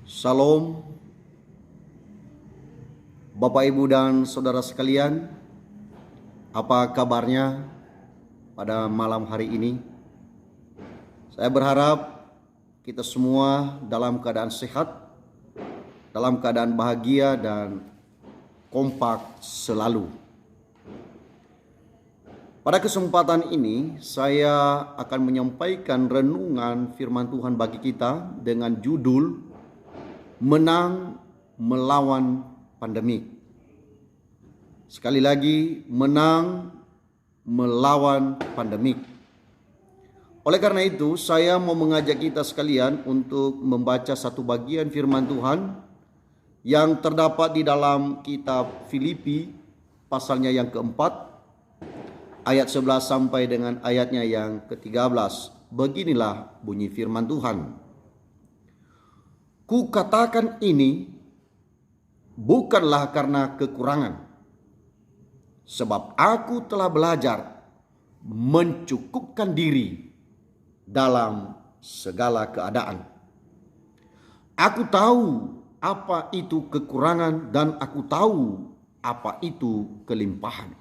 Salam, Bapak, Ibu, dan saudara sekalian. Apa kabarnya pada malam hari ini? Saya berharap kita semua dalam keadaan sehat, dalam keadaan bahagia, dan kompak selalu. Pada kesempatan ini, saya akan menyampaikan renungan firman Tuhan bagi kita dengan judul Menang Melawan Pandemi. Sekali lagi, menang melawan pandemi. Oleh karena itu, saya mau mengajak kita sekalian untuk membaca satu bagian firman Tuhan yang terdapat di dalam kitab Filipi, pasalnya yang keempat, ayat 11 sampai dengan ayatnya yang ke-13. Beginilah bunyi firman Tuhan. Ku katakan ini bukanlah karena kekurangan, sebab aku telah belajar mencukupkan diri dalam segala keadaan. Aku tahu apa itu kekurangan dan aku tahu apa itu kelimpahan.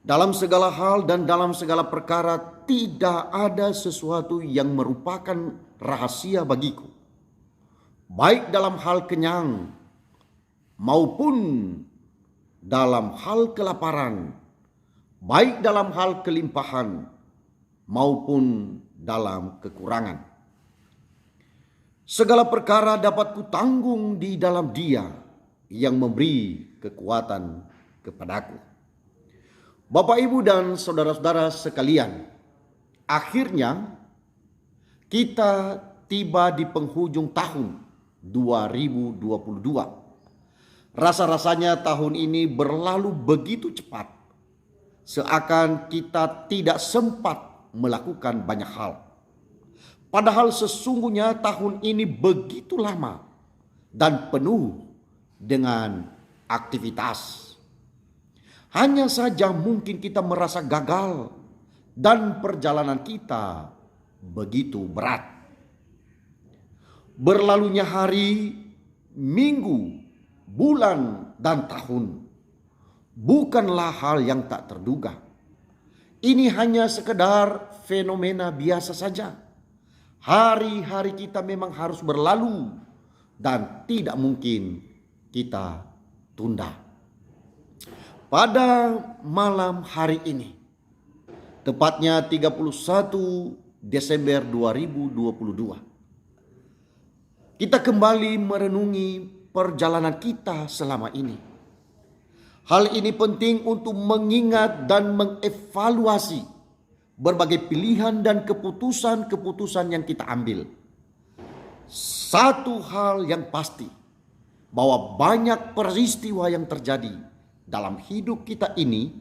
Dalam segala hal dan dalam segala perkara tidak ada sesuatu yang merupakan rahasia bagiku, baik dalam hal kenyang maupun dalam hal kelaparan, baik dalam hal kelimpahan maupun dalam kekurangan. Segala perkara dapat kutanggung di dalam Dia yang memberi kekuatan kepadaku. Bapak, Ibu, dan saudara-saudara sekalian, akhirnya kita tiba di penghujung tahun 2022. Rasa-rasanya tahun ini berlalu begitu cepat, seakan kita tidak sempat melakukan banyak hal. Padahal sesungguhnya tahun ini begitu lama dan penuh dengan aktivitas. Hanya saja mungkin kita merasa gagal dan perjalanan kita begitu berat. Berlalunya hari, minggu, bulan, dan tahun bukanlah hal yang tak terduga. Ini hanya sekedar fenomena biasa saja. Hari-hari kita memang harus berlalu dan tidak mungkin kita tunda. Pada malam hari ini, tepatnya 31 Desember 2022, kita kembali merenungi perjalanan kita selama ini. Hal ini penting untuk mengingat dan mengevaluasi berbagai pilihan dan keputusan-keputusan yang kita ambil. Satu hal yang pasti, bahwa banyak peristiwa yang terjadi dalam hidup kita ini,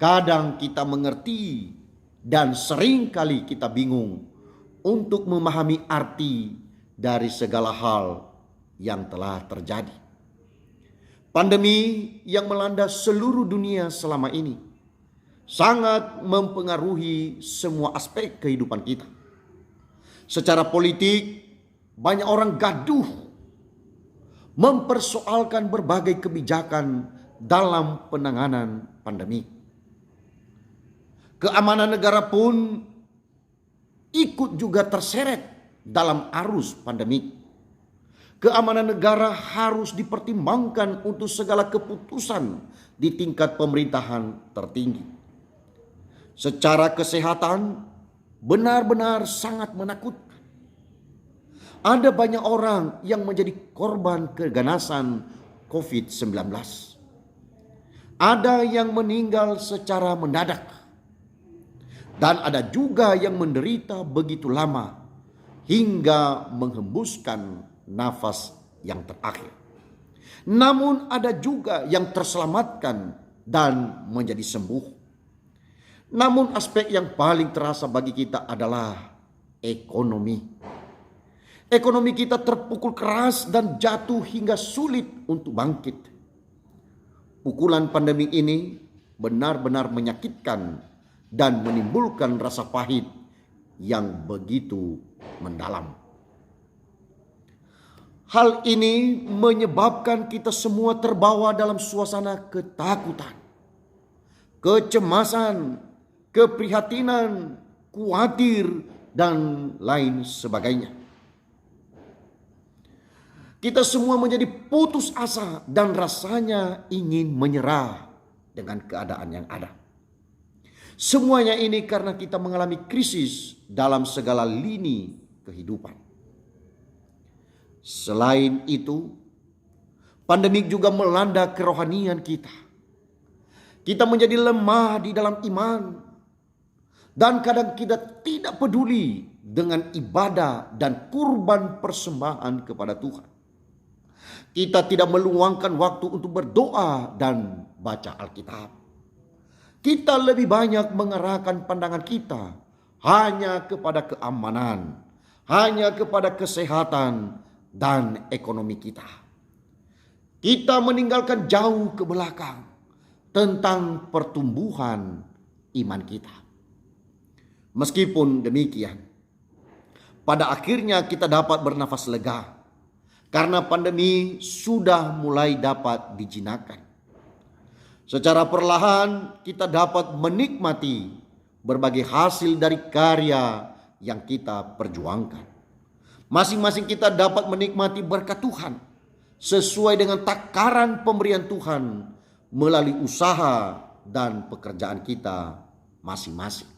kadang kita mengerti dan seringkali kita bingung untuk memahami arti dari segala hal yang telah terjadi. Pandemi yang melanda seluruh dunia selama ini sangat mempengaruhi semua aspek kehidupan kita. Secara politik, banyak orang gaduh mempersoalkan berbagai kebijakan dalam penanganan pandemi. Keamanan negara pun ikut juga terseret dalam arus pandemi. Keamanan negara harus dipertimbangkan untuk segala keputusan di tingkat pemerintahan tertinggi. Secara kesehatan benar-benar sangat menakutkan. Ada banyak orang yang menjadi korban keganasan COVID-19. Ada yang meninggal secara mendadak. Dan ada juga yang menderita begitu lama hingga menghembuskan nafas yang terakhir. Namun ada juga yang terselamatkan dan menjadi sembuh. Namun aspek yang paling terasa bagi kita adalah ekonomi. Ekonomi kita terpukul keras dan jatuh hingga sulit untuk bangkit. Pukulan pandemi ini benar-benar menyakitkan dan menimbulkan rasa pahit yang begitu mendalam. Hal ini menyebabkan kita semua terbawa dalam suasana ketakutan, kecemasan, keprihatinan, khawatir, dan lain sebagainya. Kita semua menjadi putus asa dan rasanya ingin menyerah dengan keadaan yang ada. Semuanya ini karena kita mengalami krisis dalam segala lini kehidupan. Selain itu, pandemi juga melanda kerohanian kita. Kita menjadi lemah di dalam iman, dan kadang kita tidak peduli dengan ibadah dan kurban persembahan kepada Tuhan. Kita tidak meluangkan waktu untuk berdoa dan baca Alkitab. Kita lebih banyak mengarahkan pandangan kita hanya kepada keamanan, hanya kepada kesehatan dan ekonomi kita. Kita meninggalkan jauh ke belakang tentang pertumbuhan iman kita. Meskipun demikian, pada akhirnya kita dapat bernafas lega karena pandemi sudah mulai dapat dijinakkan. Secara perlahan kita dapat menikmati berbagai hasil dari karya yang kita perjuangkan. Masing-masing kita dapat menikmati berkat Tuhan sesuai dengan takaran pemberian Tuhan melalui usaha dan pekerjaan kita masing-masing.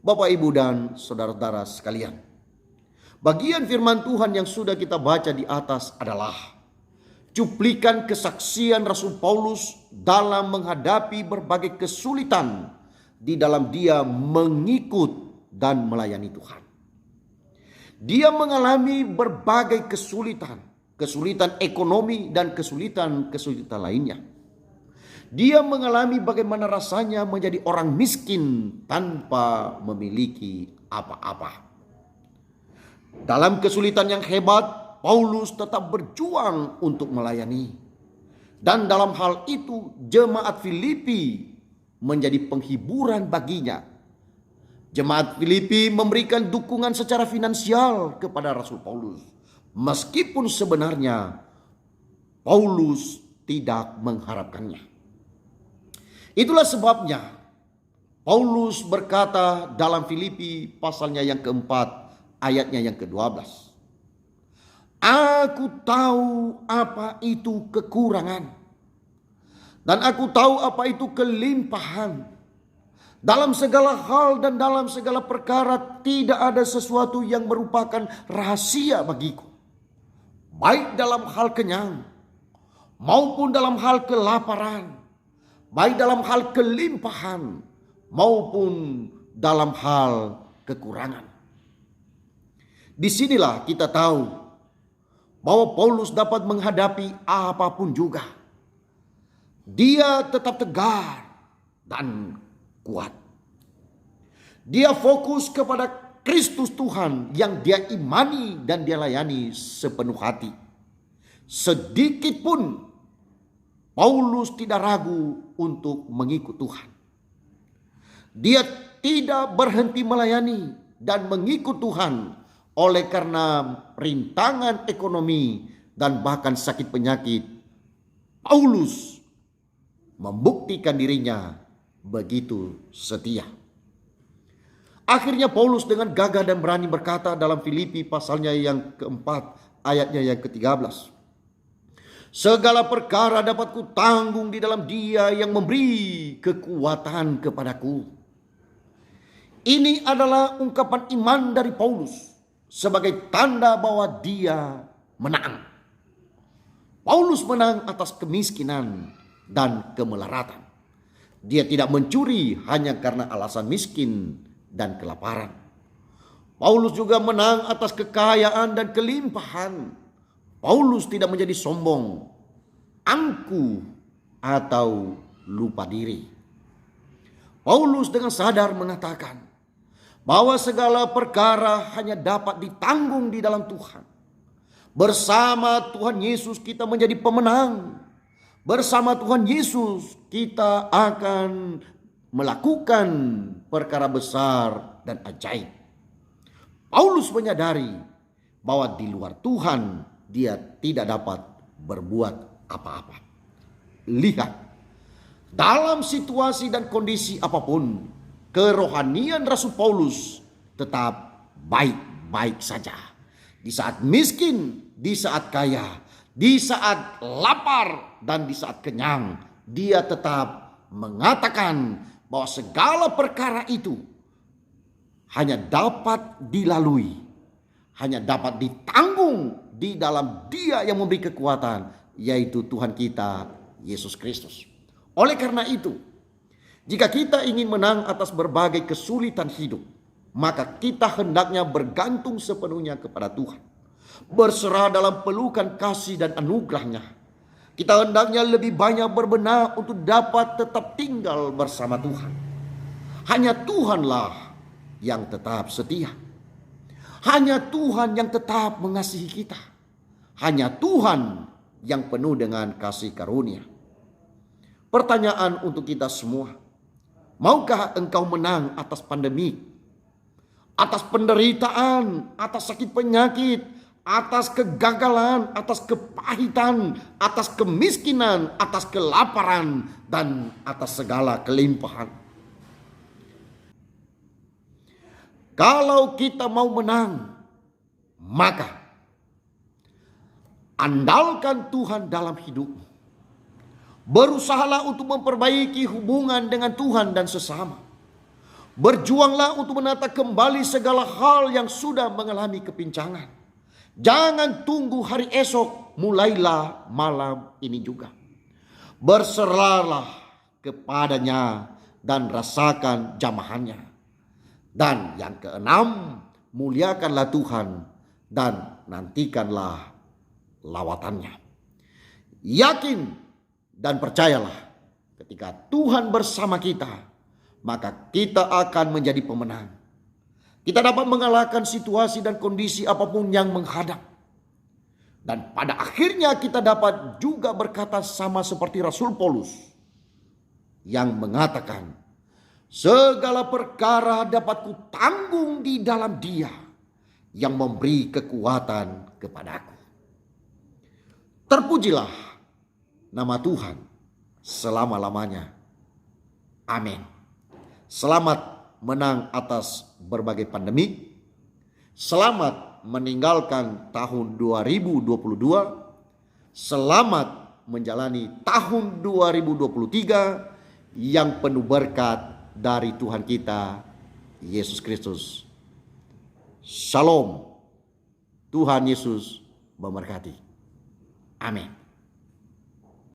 Bapak, Ibu, dan saudara-saudara sekalian, bagian firman Tuhan yang sudah kita baca di atas adalah cuplikan kesaksian Rasul Paulus dalam menghadapi berbagai kesulitan di dalam dia mengikut dan melayani Tuhan. Dia mengalami berbagai kesulitan ekonomi dan kesulitan lainnya. Dia mengalami bagaimana rasanya menjadi orang miskin tanpa memiliki apa-apa. Dalam kesulitan yang hebat, Paulus tetap berjuang untuk melayani. Dan dalam hal itu, jemaat Filipi menjadi penghiburan baginya. Jemaat Filipi memberikan dukungan secara finansial kepada Rasul Paulus, meskipun sebenarnya Paulus tidak mengharapkannya. Itulah sebabnya Paulus berkata dalam Filipi pasalnya yang keempat, ayatnya yang ke-12. Aku tahu apa itu kekurangan, dan aku tahu apa itu kelimpahan. Dalam segala hal dan dalam segala perkara tidak ada sesuatu yang merupakan rahasia bagiku. Baik dalam hal kenyang maupun dalam hal kelaparan. Baik dalam hal kelimpahan maupun dalam hal kekurangan. Disinilah kita tahu bahwa Paulus dapat menghadapi apapun juga. Dia tetap tegar dan kuat. Dia fokus kepada Kristus Tuhan yang dia imani dan dia layani sepenuh hati. Sedikit pun Paulus tidak ragu untuk mengikut Tuhan. Dia tidak berhenti melayani dan mengikut Tuhan oleh karena rintangan ekonomi dan bahkan sakit penyakit. Paulus membuktikan dirinya begitu setia. Akhirnya Paulus dengan gagah dan berani berkata dalam Filipi pasalnya yang keempat, ayatnya yang ke-13. Segala perkara dapat kutanggung di dalam Dia yang memberi kekuatan kepadaku. Ini adalah ungkapan iman dari Paulus sebagai tanda bahwa dia menang. Paulus menang atas kemiskinan dan kemelaratan. Dia tidak mencuri hanya karena alasan miskin dan kelaparan. Paulus juga menang atas kekayaan dan kelimpahan. Paulus tidak menjadi sombong, angkuh, atau lupa diri. Paulus dengan sadar mengatakan bahwa segala perkara hanya dapat ditanggung di dalam Tuhan. Bersama Tuhan Yesus kita menjadi pemenang. Bersama Tuhan Yesus kita akan melakukan perkara besar dan ajaib. Paulus menyadari bahwa di luar Tuhan dia tidak dapat berbuat apa-apa. Lihat, dalam situasi dan kondisi apapun, kerohanian Rasul Paulus tetap baik-baik saja. Di saat miskin, di saat kaya, di saat lapar, dan di saat kenyang, dia tetap mengatakan bahwa segala perkara itu hanya dapat dilalui, hanya dapat ditanggung di dalam Dia yang memberi kekuatan, yaitu Tuhan kita Yesus Kristus. Oleh karena itu, jika kita ingin menang atas berbagai kesulitan hidup, maka kita hendaknya bergantung sepenuhnya kepada Tuhan, berserah dalam pelukan kasih dan anugerah-Nya. Kita hendaknya lebih banyak berbenah untuk dapat tetap tinggal bersama Tuhan. Hanya Tuhanlah yang tetap setia. Hanya Tuhan yang tetap mengasihi kita. Hanya Tuhan yang penuh dengan kasih karunia. Pertanyaan untuk kita semua, maukah engkau menang atas pandemi, atas penderitaan, atas sakit penyakit, atas kegagalan, atas kepahitan, atas kemiskinan, atas kelaparan, dan atas segala kelimpahan? Kalau kita mau menang, maka andalkan Tuhan dalam hidupmu. Berusahalah untuk memperbaiki hubungan dengan Tuhan dan sesama. Berjuanglah untuk menata kembali segala hal yang sudah mengalami kepincangan. Jangan tunggu hari esok, mulailah malam ini juga. Berserahlah kepadanya dan rasakan jamahannya. Dan yang keenam, muliakanlah Tuhan dan nantikanlah lawatannya. Yakin dan percayalah, ketika Tuhan bersama kita, maka kita akan menjadi pemenang. Kita dapat mengalahkan situasi dan kondisi apapun yang menghadap. Dan pada akhirnya kita dapat juga berkata sama seperti Rasul Paulus yang mengatakan, segala perkara dapat kutanggung di dalam Dia yang memberi kekuatan kepadaku. Terpujilah nama Tuhan selama-lamanya. Amin. Selamat menang atas berbagai pandemi. Selamat meninggalkan tahun 2022. Selamat menjalani tahun 2023 yang penuh berkat dari Tuhan kita Yesus Kristus. Shalom. Tuhan Yesus memberkati. Amin.